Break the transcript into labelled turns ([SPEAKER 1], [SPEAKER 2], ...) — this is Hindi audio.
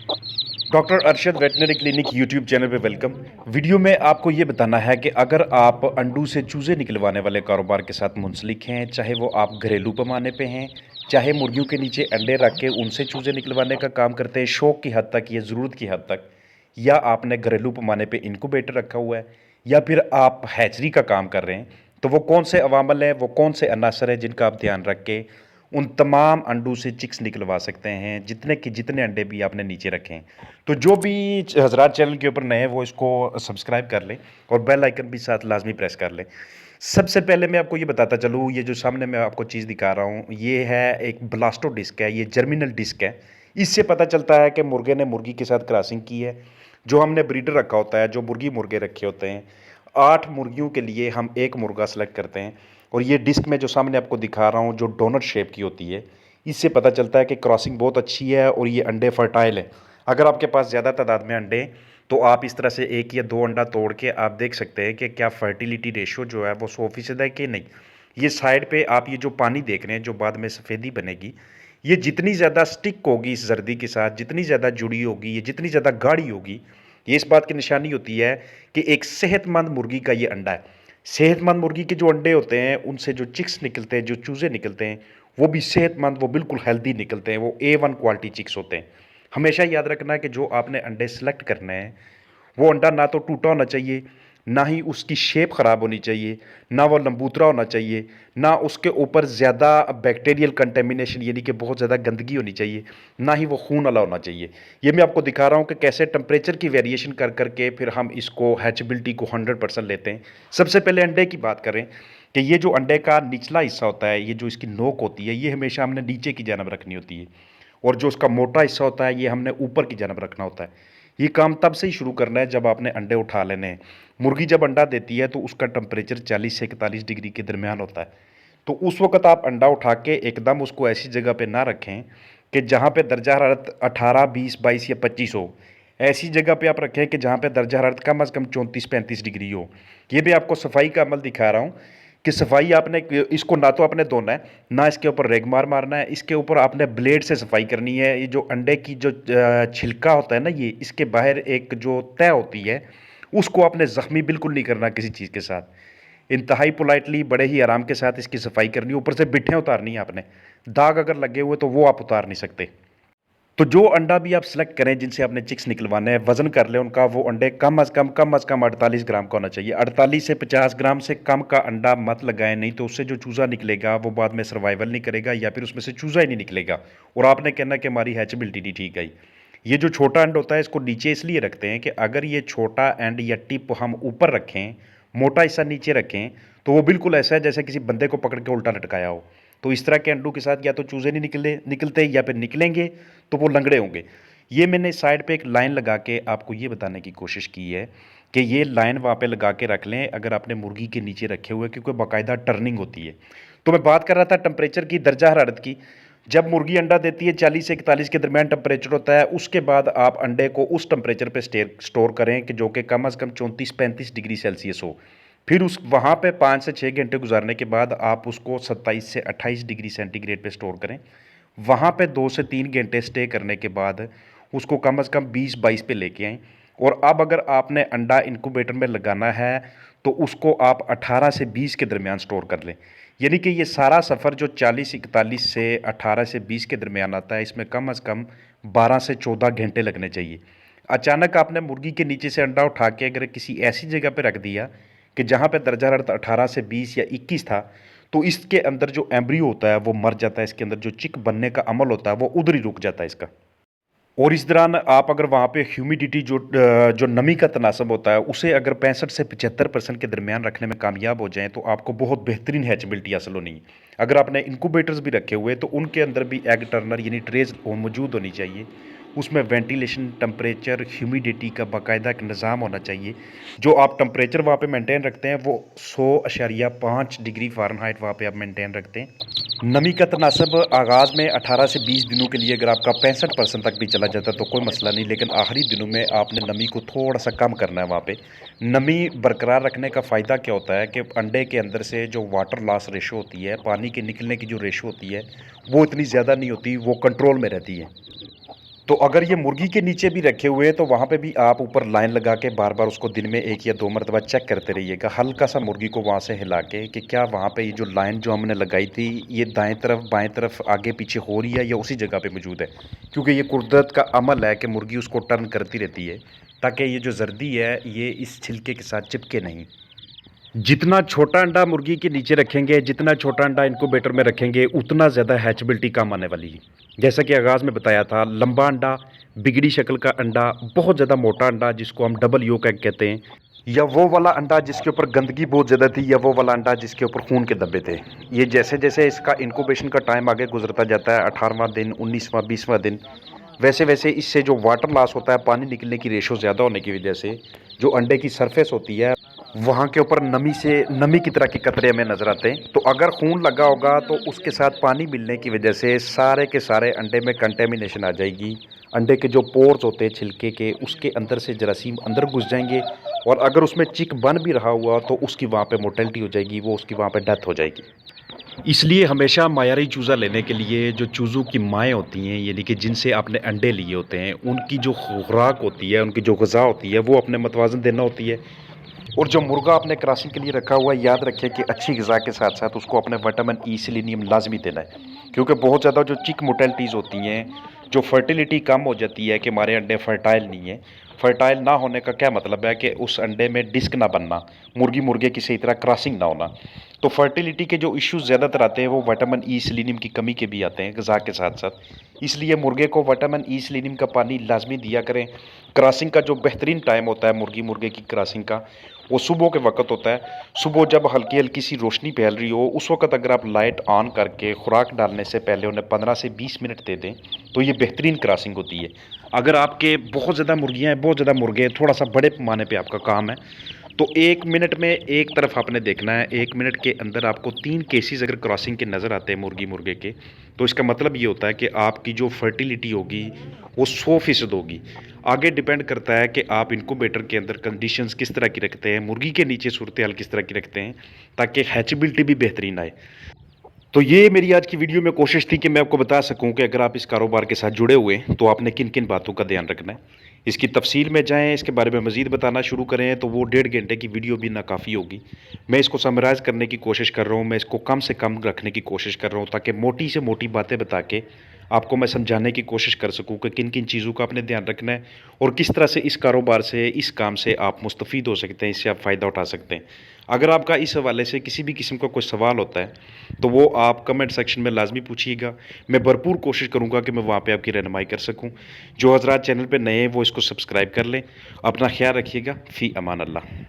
[SPEAKER 1] Doctor Arshad veterinary clinic YouTube channel पे वेलकम। वीडियो में आपको ये बताना है कि अगर आप अंडों से चूज़े निकलवाने वाले कारोबार के साथ मुंसलिक हैं, चाहे वो आप घरेलू पैमाने पे हैं, चाहे मुर्गियों के नीचे अंडे रख के उनसे चूज़े निकलवाने का काम करते हैं शौक की हद तक या ज़रूरत की हद तक, या आपने घरेलू पैमाने पे इनक्यूबेटर रखा हुआ है, या फिर आप हैचरी का काम कर रहे हैं, तो वो कौन से अवामल हैं, वो कौन से अनासर हैं जिनका आप ध्यान रख के उन तमाम अंडों से चिक्स निकलवा सकते हैं, जितने अंडे भी आपने नीचे रखे हैं। तो जो भी हजरात चैनल के ऊपर नए हैं वो इसको सब्सक्राइब कर लें और बेल आइकन भी साथ लाजमी प्रेस कर लें। सबसे पहले मैं आपको ये बताता चलूँ, ये जो सामने मैं आपको चीज़ दिखा रहा हूँ ये है एक ब्लास्टो डिस्क है, ये जर्मिनल डिस्क है। इससे पता चलता है कि मुर्गे ने मुर्गी के साथ क्रॉसिंग की है। जो हमने ब्रीडर रखा होता है, जो मुर्गी मुर्गे रखे होते हैं, 8 मुर्गियों के लिए हम एक मुर्गा सेलेक्ट करते हैं। और ये डिस्क में जो सामने आपको दिखा रहा हूँ जो डोनट शेप की होती है, इससे पता चलता है कि क्रॉसिंग बहुत अच्छी है और ये अंडे फर्टाइल है। अगर आपके पास ज़्यादा तादाद में अंडे हैं तो आप इस तरह से 1 या 2 अंडा तोड़ के आप देख सकते हैं कि क्या फर्टिलिटी रेशो जो है वो 100% है कि नहीं। ये साइड पे आप ये जो पानी देख रहे हैं जो बाद में सफ़ेदी बनेगी, ये जितनी ज़्यादा स्टिक होगी इस जर्दी के साथ, जितनी ज़्यादा जुड़ी होगी, ये जितनी ज़्यादा गाढ़ी होगी, ये इस बात की निशानी होती है कि एक सेहतमंद मुर्गी का ये अंडा है। सेहतमंद मुर्गी के जो अंडे होते हैं उनसे जो चिक्स निकलते हैं, जो चूज़े निकलते हैं, वो भी सेहतमंद, वो बिल्कुल हेल्दी निकलते हैं, वो A1 क्वालिटी चिक्स होते हैं। हमेशा याद रखना है कि जो आपने अंडे सेलेक्ट करने हैं वो अंडा ना तो टूटा होना चाहिए, ना ही उसकी शेप ख़राब होनी चाहिए, ना वो लंबूतरा होना चाहिए, ना उसके ऊपर ज़्यादा बैक्टीरियल कंटेमिनेशन यानी कि बहुत ज़्यादा गंदगी होनी चाहिए, ना ही वो खून वाला होना चाहिए। ये मैं आपको दिखा रहा हूँ कि कैसे टेम्परेचर की वेरिएशन कर करके फिर हम इसको हैचेबिलिटी को 100% लेते हैं। सबसे पहले अंडे की बात करें कि ये जो अंडे का निचला हिस्सा होता है, ये जो इसकी नोक होती है, ये हमेशा हमने नीचे की जानब रखनी होती है, और जो उसका मोटा हिस्सा होता है ये हमने ऊपर की जानब रखना होता है। ये काम तब से ही शुरू करना है जब आपने अंडे उठा लेने हैं। मुर्गी जब अंडा देती है तो उसका टेम्परेचर 40 से 41 डिग्री के दरमियान होता है। तो उस वक्त आप अंडा उठा के एकदम उसको ऐसी जगह पे ना रखें कि जहाँ पे दर्जा हरारत 18, 20, 22 या 25 हो। ऐसी जगह पे आप रखें कि जहाँ पे दर्जा हरारत कम से कम 34-35 डिग्री हो। ये भी आपको सफाई का अमल दिखा रहा हूँ कि सफाई आपने इसको ना तो आपने धोना है, ना इसके ऊपर रेगमार मारना है, इसके ऊपर आपने ब्लेड से सफाई करनी है। ये जो अंडे की जो छिलका होता है ना, ये इसके बाहर एक जो तह होती है, उसको आपने ज़ख्मी बिल्कुल नहीं करना किसी चीज़ के साथ। इंतहाई पोलाइटली बड़े ही आराम के साथ इसकी सफाई करनी है। ऊपर से बिट्ठें उतारनी है आपने, दाग अगर लगे हुए तो वो आप उतार नहीं सकते। तो जो अंडा भी आप सेलेक्ट करें जिनसे आपने चिक्स निकलवाना है, वजन कर लें उनका। वो अंडे कम अज़ कम 48 ग्राम का होना चाहिए। 48 से 50 ग्राम से कम का अंडा मत लगाएं, नहीं तो उससे जो चूज़ा निकलेगा वो बाद में सर्वाइवल नहीं करेगा, या फिर उसमें से चूज़ा ही नहीं निकलेगा और आपने कहना कि हमारी हैचेबिलिटी नहीं ठीक आई। ये जो छोटा एंड होता है इसको नीचे इसलिए रखते हैं कि अगर ये छोटा एंड या टिप हम ऊपर रखें, मोटा हिस्सा नीचे रखें, तो वो बिल्कुल ऐसा है जैसे किसी बंदे को पकड़ के उल्टा लटकाया हो। तो इस तरह के अंडों के साथ या तो चूज़े नहीं निकलते, या फिर निकलेंगे तो वो लंगड़े होंगे। ये मैंने साइड पे एक लाइन लगा के आपको ये बताने की कोशिश की है कि ये लाइन वहाँ पे लगा के रख लें अगर आपने मुर्गी के नीचे रखे हुए, क्योंकि बाकायदा टर्निंग होती है। तो मैं बात कर रहा था टेम्परेचर की, दर्जा हरारत की। जब मुर्गी अंडा देती है 40 से 41 के दरमियान टेम्परेचर होता है, उसके बाद आप अंडे को उस टेम्परेचर पे स्टोर करें कि जो कि कम अज़ कम 34-35 डिग्री सेल्सियस हो। फिर उस वहाँ पे 5 से 6 घंटे गुजारने के बाद आप उसको 27 से 28 डिग्री सेंटीग्रेड पे स्टोर करें। वहाँ पे 2 से 3 घंटे स्टे करने के बाद उसको कम से कम 20-22 पे लेके आएँ। और अब अगर आपने अंडा इनक्यूबेटर में लगाना है तो उसको आप 18 से 20 के दरमियान स्टोर कर लें। यानी कि ये सारा सफ़र जो 40-41 से 18 से 20 के दरमियान आता है, इसमें कम से कम 12 से 14 घंटे लगने चाहिए। अचानक आपने मुर्गी के नीचे से अंडा उठा के अगर किसी ऐसी जगह पे रख दिया कि जहाँ पे दर्जा हरारत 18 से 20 या 21 था, तो इसके अंदर जो एम्ब्रियो होता है वो मर जाता है। इसके अंदर जो चिक बनने का अमल होता है वो उधर ही रुक जाता है इसका। और इस दौरान आप अगर वहाँ पे ह्यूमिडिटी जो नमी का तनासब होता है उसे अगर 65 से 75% के दरमियान रखने में कामयाब हो जाएँ तो आपको बहुत बेहतरीन हैचेबिलिटी हासिल होनी है। अगर आपने इंक्यूबेटर्स भी रखे हुए तो उनके अंदर भी एग टर्नर यानी ट्रेज मौजूद होनी चाहिए। उसमें वेंटिलेशन, टेम्परेचर, ह्यूमिडिटी का बाकायदा एक निज़ाम होना चाहिए। जो आप टेम्परेचर वहाँ पे मेंटेन रखते हैं वो 100.5 डिग्री फ़ारेनहाइट वहाँ पे आप मेंटेन रखते हैं। नमी का तनासब आगाज़ में 18 से 20 दिनों के लिए अगर आपका 65% तक भी चला जाता है तो कोई मसला नहीं, लेकिन आखिरी दिनों में आपने नमी को थोड़ा सा कम करना है। वहाँ पे नमी बरकरार रखने का फ़ायदा क्या होता है कि अंडे के अंदर से जो वाटर लॉस रेशो होती है, पानी के निकलने की जो रेशो होती है, वो इतनी ज़्यादा नहीं होती, वो कंट्रोल में रहती है। तो अगर ये मुर्गी के नीचे भी रखे हुए हैं तो वहाँ पे भी आप ऊपर लाइन लगा के बार बार उसको दिन में 1 या 2 मरतबा चेक करते रहिएगा, हल्का सा मुर्गी को वहाँ से हिला के कि क्या वहाँ पे ये जो लाइन जो हमने लगाई थी ये दाएं तरफ बाएं तरफ आगे पीछे हो रही है या उसी जगह पे मौजूद है। क्योंकि ये कुदरत का अमल है कि मुर्गी उसको टर्न करती रहती है ताकि ये जो जर्दी है ये इस छिलके के साथ चिपके नहीं। जितना छोटा अंडा मुर्गी के नीचे रखेंगे, जितना छोटा अंडा इनक्यूबेटर में रखेंगे, उतना ज़्यादा हैचबिलिटी कम आने वाली है। जैसा कि आगाज़ में बताया था, लंबा अंडा, बिगड़ी शक्ल का अंडा, बहुत ज़्यादा मोटा अंडा जिसको हम डबल योक एग कहते हैं, या वो वाला अंडा जिसके ऊपर गंदगी बहुत ज़्यादा थी, या वो वाला अंडा जिसके ऊपर खून के धब्बे थे। ये जैसे जैसे इसका इनक्यूबेशन का टाइम आगे गुजरता जाता है, 18वां दिन, 19वां, 20वां दिन, वैसे वैसे इससे जो वाटर लॉस होता है, पानी निकलने की रेशो ज़्यादा होने की वजह से जो अंडे की सरफेस होती है वहाँ के ऊपर नमी की तरह के कतरे हमें नज़र आते हैं। तो अगर खून लगा होगा तो उसके साथ पानी मिलने की वजह से सारे के सारे अंडे में कंटेमिनेशन आ जाएगी। अंडे के जो पोर्स होते हैं छिलके के, उसके अंदर से जरासीम अंदर घुस जाएंगे और अगर उसमें चिक बन भी रहा हुआ तो उसकी वहाँ पे मोर्टेलिटी हो जाएगी, वो उसकी वहाँ पे डेथ हो जाएगी। इसलिए हमेशा मायारी चूज़ा लेने के लिए जो चूज़ों की माएँ होती हैं, यानी कि जिनसे आपने अंडे लिए होते हैं, उनकी जो खुराक होती है, उनकी जो ग़िज़ा होती है, वो अपने मतवाज़न देना होती है। और जो मुर्गा आपने क्रॉसिंग के लिए रखा हुआ है, याद रखें कि अच्छी ग़िज़ा के साथ साथ उसको अपने विटामिन ई, सेलेनियम लाजमी देना है। क्योंकि बहुत ज़्यादा जो चिक मोर्टेलिटीज़ होती हैं, जो फर्टिलिटी कम हो जाती है कि हमारे अंडे फर्टाइल नहीं है। फर्टाइल ना होने का क्या मतलब है कि उस अंडे में डिस्क ना बनना, मुर्गी मुर्गे की सही तरह क्रॉसिंग ना होना। तो फर्टिलिटी के जो इश्यूज़ ज़्यादातर आते हैं वो विटामिन ई, सेलेनियम की कमी के भी आते हैं ग़िज़ा के साथ साथ। इसलिए मुर्गे को विटामिन ई, सेलेनियम का पानी लाजमी दिया करें। क्रॉसिंग का जो बेहतरीन टाइम होता है मुर्गी मुर्गे की क्रॉसिंग का, वो सुबह के वक्त होता है। सुबह जब हल्की हल्की सी रोशनी फैल रही हो, उस वक्त अगर आप लाइट ऑन करके खुराक डालने से पहले उन्हें 15 से 20 मिनट दे दें तो ये बेहतरीन क्रॉसिंग होती है। अगर आपके बहुत ज़्यादा मुर्गियाँ हैं, बहुत ज़्यादा मुर्गे हैं, थोड़ा सा बड़े पैमाने पे आपका काम है, तो 1 मिनट में एक तरफ आपने देखना है। 1 मिनट के अंदर आपको 3 केसेस अगर क्रॉसिंग के नज़र आते हैं मुर्गी मुर्गे के, तो इसका मतलब ये होता है कि आपकी जो फर्टिलिटी होगी वो 100% होगी। आगे डिपेंड करता है कि आप इनक्यूबेटर के अंदर कंडीशंस किस तरह की रखते हैं, मुर्गी के नीचे सूरत हाल किस तरह की रखते हैं, ताकि हैचबिलिटी भी बेहतरीन आए। तो ये मेरी आज की वीडियो में कोशिश थी कि मैं आपको बता सकूं कि अगर आप इस कारोबार के साथ जुड़े हुए हैं तो आपने किन किन बातों का ध्यान रखना है। इसकी तफसील में जाएं, इसके बारे में मज़ीद बताना शुरू करें तो वो 1.5 घंटे की वीडियो भी ना काफ़ी होगी। मैं इसको समराइज़ करने की कोशिश कर रहा हूँ, मैं इसको कम से कम रखने की कोशिश कर रहा हूँ ताकि मोटी से मोटी बातें बता के आपको मैं समझाने की कोशिश कर सकूँ कि किन किन चीज़ों का आपने ध्यान रखना है और किस तरह से इस कारोबार से, इस काम से आप मुस्तफ़ीद हो सकते हैं, इससे आप फ़ायदा उठा सकते हैं। अगर आपका इस हवाले से किसी भी किस्म का कोई सवाल होता है तो वो आप कमेंट सेक्शन में लाजमी पूछिएगा। मैं भरपूर कोशिश करूँगा कि मैं वहाँ पे आपकी रहनुमाई कर सकूँ। जो हज़रात चैनल पे नए हैं वो इसको सब्सक्राइब कर लें। अपना ख्याल रखिएगा। फ़ी अमान अल्लाह।